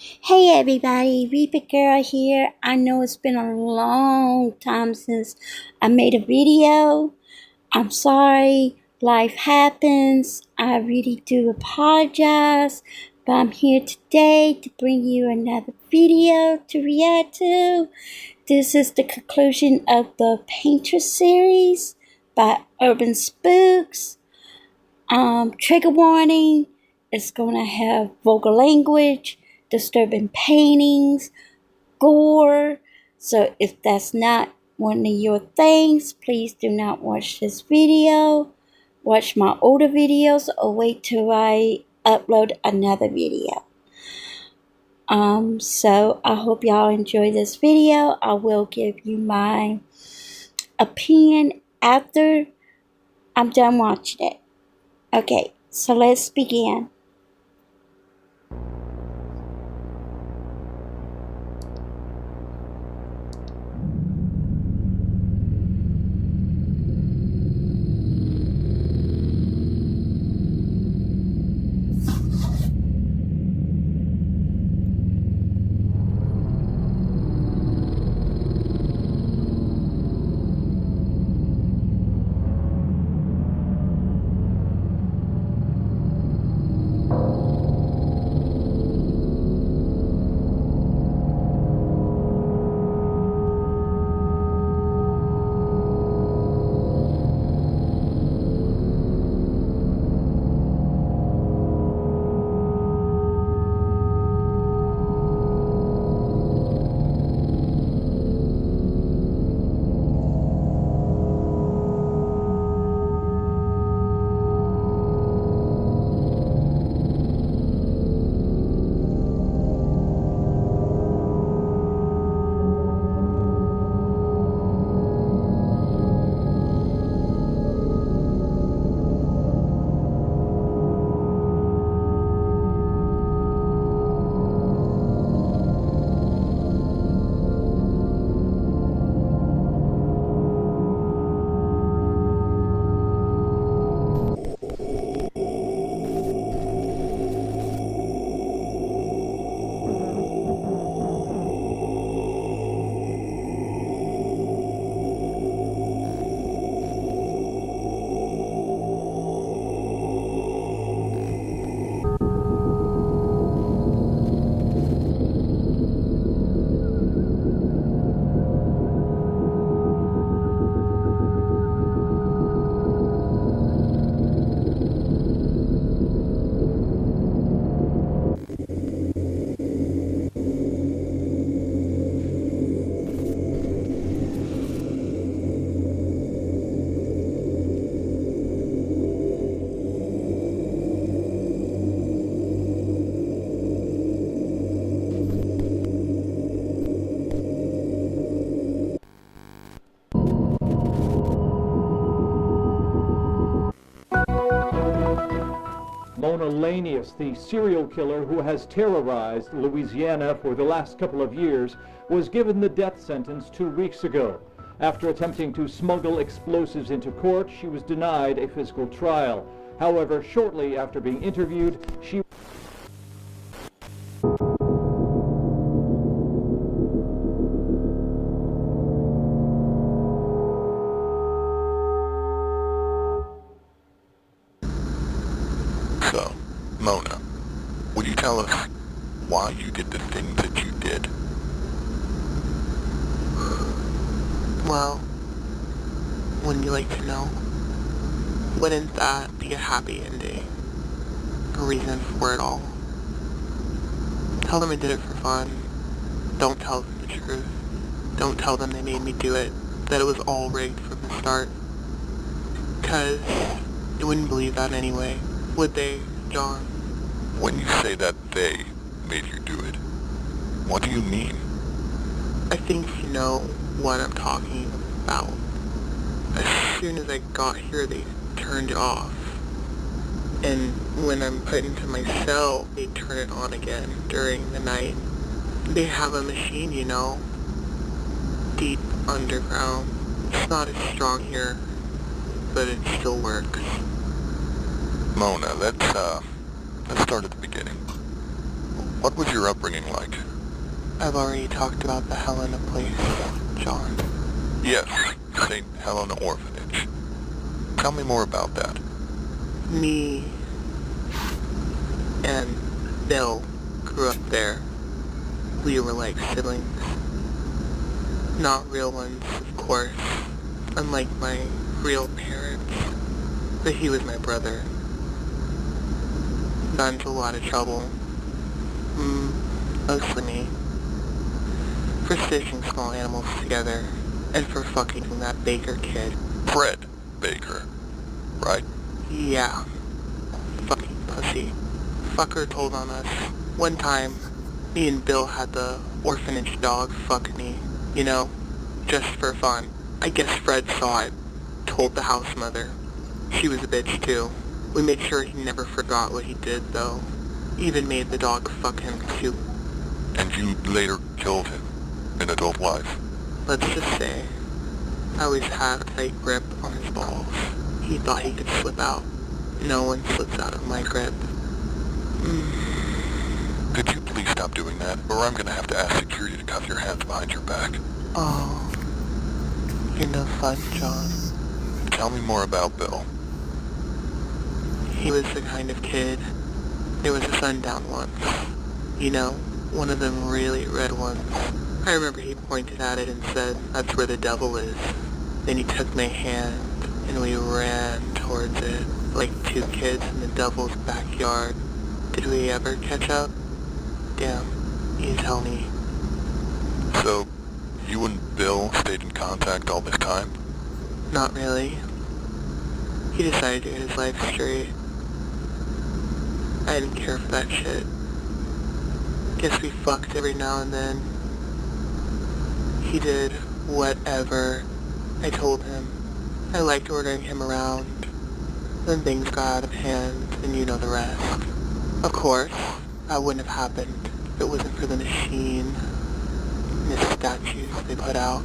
Hey everybody, Reaper Girl here. I know it's been a long time since I made a video. I'm sorry, life happens. I really do apologize, but I'm here today to bring you another video to react to. This is the conclusion of the Painter series by UrbanSpook's. Trigger warning, it's going to have vulgar language, disturbing paintings, gore. So if that's not one of your things, please do not watch this video. Watch my older videos or wait till I upload another video. So I hope y'all enjoy this video. I will give you my opinion after I'm done watching it. Okay, so let's begin. Mona Lanius, the serial killer who has terrorized Louisiana for the last couple of years, was given the death sentence 2 weeks ago. After attempting to smuggle explosives into court, she was denied a physical trial. However, shortly after being interviewed, she So, Mona, would you tell us why you did the things that you did? Well, wouldn't you like to know? Wouldn't that be a happy ending? A reason for it all? Tell them I did it for fun. Don't tell them the truth. Don't tell them they made me do it. That it was all rigged from the start. 'Cause they wouldn't believe that anyway, would they, John? When you say that they made you do it, what do you mean? I think you know what I'm talking about. As soon as I got here, they turned it off. And when I'm put into my cell, they turn it on again during the night. They have a machine, you know, deep underground. It's not as strong here, but it still works. Mona, let's start at the beginning. What was your upbringing like? I've already talked about the Helena place, John. Yes, St. Helena Orphanage. Tell me more about that. Me and Bill grew up there. We were like siblings. Not real ones, of course. Unlike my real parents. But he was my brother. Got into a lot of trouble. Mostly me. For stitching small animals together. And for fucking that Baker kid. Fred Baker, right? Yeah. Fucking pussy. Fucker told on us. One time, me and Bill had the orphanage dog fuck me. You know, just for fun. I guess Fred saw it. Told the house mother. She was a bitch too. We made sure he never forgot what he did though. Even made the dog fuck him too. And you later killed him in adult life. Let's just say, I always had a tight grip on his balls. He thought he could slip out. No one slips out of my grip. Could you please stop doing that, or I'm gonna have to ask security to cuff your hands behind your back. Oh, you're no fun, John. Tell me more about Bill. He was the kind of kid. There was a sundown once. You know, one of them really red ones. I remember he pointed at it and said, "That's where the devil is." Then he took my hand and we ran towards it like two kids in the devil's backyard. Did we ever catch up? Damn, you tell me. So, you and Bill stayed in contact all this time? Not really. He decided to get his life straight. I didn't care for that shit. Guess we fucked every now and then. He did whatever I told him. I liked ordering him around. Then things got out of hand, and you know the rest. Of course, that wouldn't have happened if it wasn't for the machine and the statues they put out.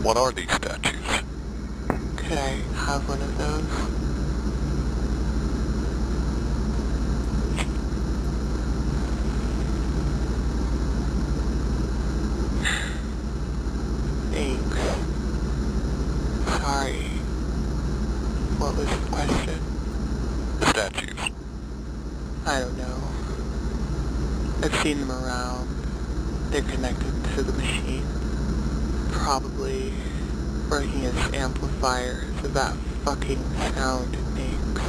What are these statues? Could I have one of those? Thanks. Sorry. What was the question? The statues. I don't know. I've seen them around. They're connected to the machine. Probably working as amplifiers of that fucking sound it makes.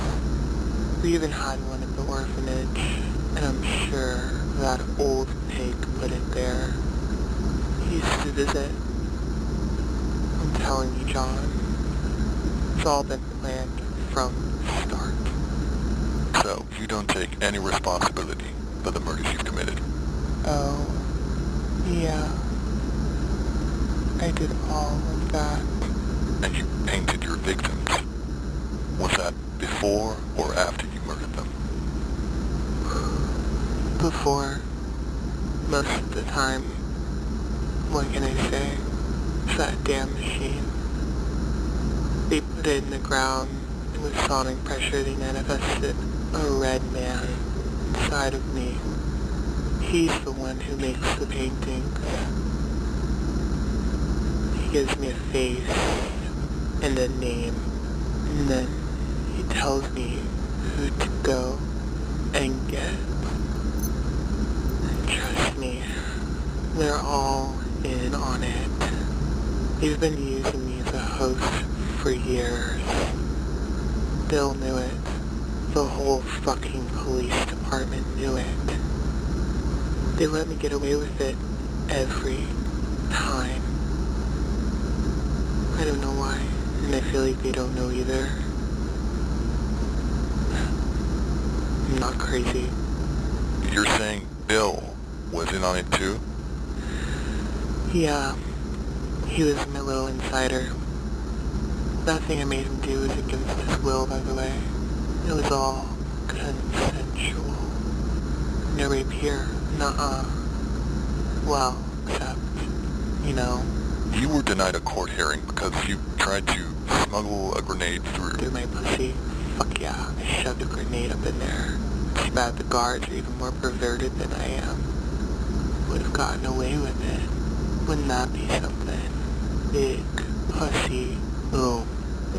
We even had one at the orphanage, and I'm sure that old pig put it there. He used to visit. I'm telling you, John, it's all been planned from the start. So, you don't take any responsibility for the murders you've committed? Oh, yeah. I did all of that. And you painted your victims. Was that before or after you murdered them? Before. Most of the time. What can I say? It's that damn machine. They put it in the ground, and with sonic pressure they manifested a red man inside of me. He's the one who makes the paintings. He gives me a face and a name, and then he tells me who to go and get. And trust me, they're all in on it. They've been using me as a host for years. Bill knew it. The whole fucking police department knew it. They let me get away with it every time. I don't know why, and I feel like they don't know either. I'm not crazy. You're saying Bill was in on it too? Yeah, he was my little insider. That thing I made him do was against his will, by the way. It was all consensual. No rape here. Nuh-uh. Well, except, you know. You were denied a court hearing because you tried to Smuggle a grenade Through my pussy? Fuck yeah, I shoved a grenade up in there. Too bad the guards are even more perverted than I am. Would have gotten away with it. Wouldn't that be something? Big pussy. Boom.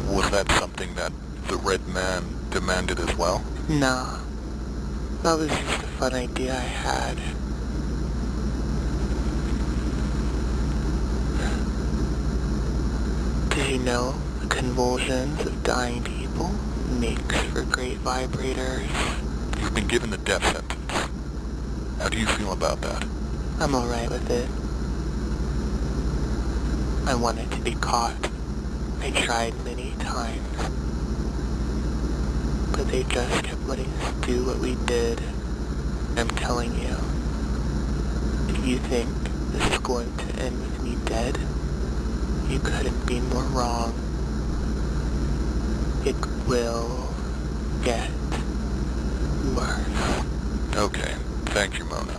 Was that something that the red man demanded as well? Nah, that was just a fun idea I had. Did you know the convulsions of dying people makes for great vibrators? You've been given the death sentence. How do you feel about that? I'm alright with it. I wanted to be caught. I tried many times. But they just kept letting us do what we did. I'm telling you, if you think this is going to end with me dead, you couldn't be more wrong. It will get worse. Okay, thank you, Mona.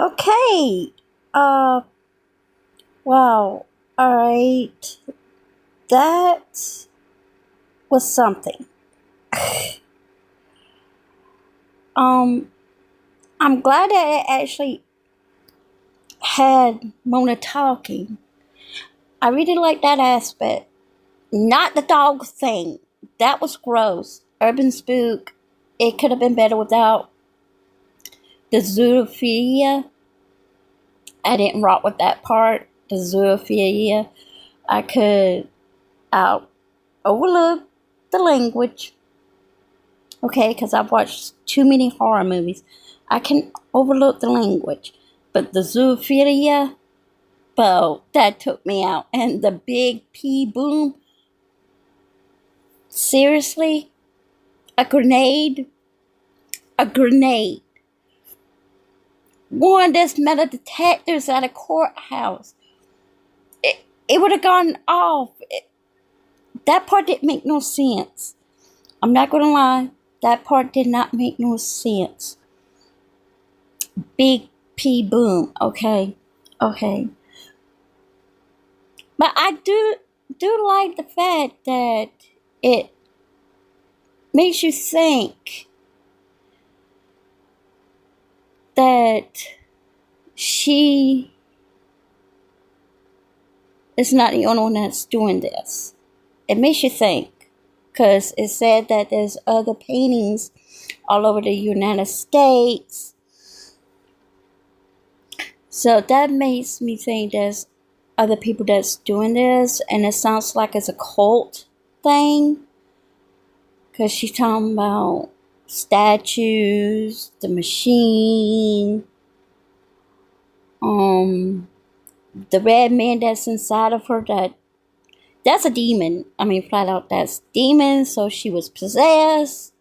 Okay. Uh, wow. Alright. That was something. I'm glad that it actually had Mona talking. I really like that aspect. Not the dog thing. That was gross. Urban Spook. It could have been better without the zoophilia. I didn't rock with that part. The zoophilia. I could overlook the language. Okay, because I've watched too many horror movies. I can overlook the language. But the zoophilia, well, that took me out. And the big P boom. Seriously? A grenade? A grenade. One that's metal detectors at a courthouse. It would have gone off. That part didn't make no sense. I'm not gonna lie. That part did not make no sense. Big P boom. Okay. Okay. But I do like the fact that it makes you think that she is not the only one that's doing this. It makes you think. Because it said that there's other paintings all over the United States. So that makes me think there's other people that's doing this. And it sounds like it's a cult thing. Because she's talking about statues, the machine, the red man that's inside of her, that's a demon. I mean, flat out, that's demon. So she was possessed.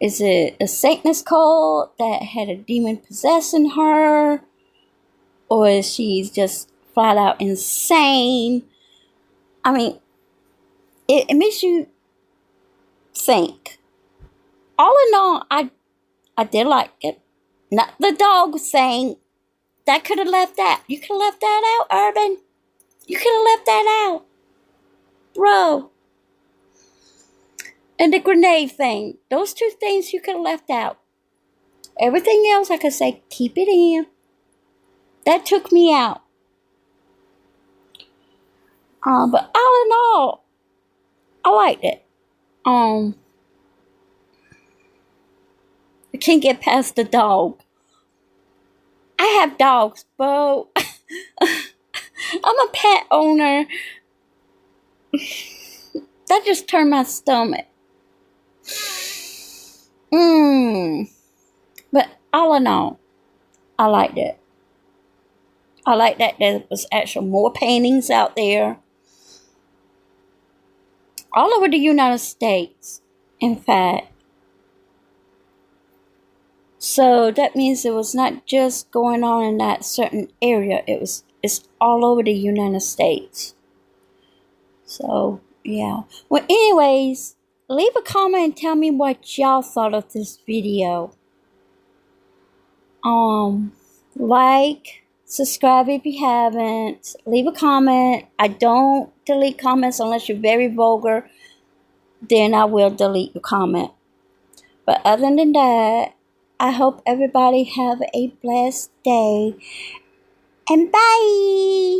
Is it a Satanist cult that had a demon possessing her? Or is she just flat out insane? I mean, it makes you think. All in all, I did like it. Not the dog thing. That could have left that. You could have left that out, Urban. You could have left that out. Bro. And the grenade thing. Those two things you could have left out. Everything else I could say, keep it in. That took me out. But all in all, I liked it. I can't get past the dog. I have dogs, but I'm a pet owner. That just turned my stomach. But all in all, I liked it. I like that there was actually more paintings out there. All over the United States, in fact. So that means it was not just going on in that certain area. It's all over the United States. So yeah. Well, anyways, leave a comment and tell me what y'all thought of this video. Like, subscribe if you haven't. Leave a comment. I don't delete comments unless you're very vulgar. Then I will delete your comment. But other than that, I hope everybody have a blessed day. And bye!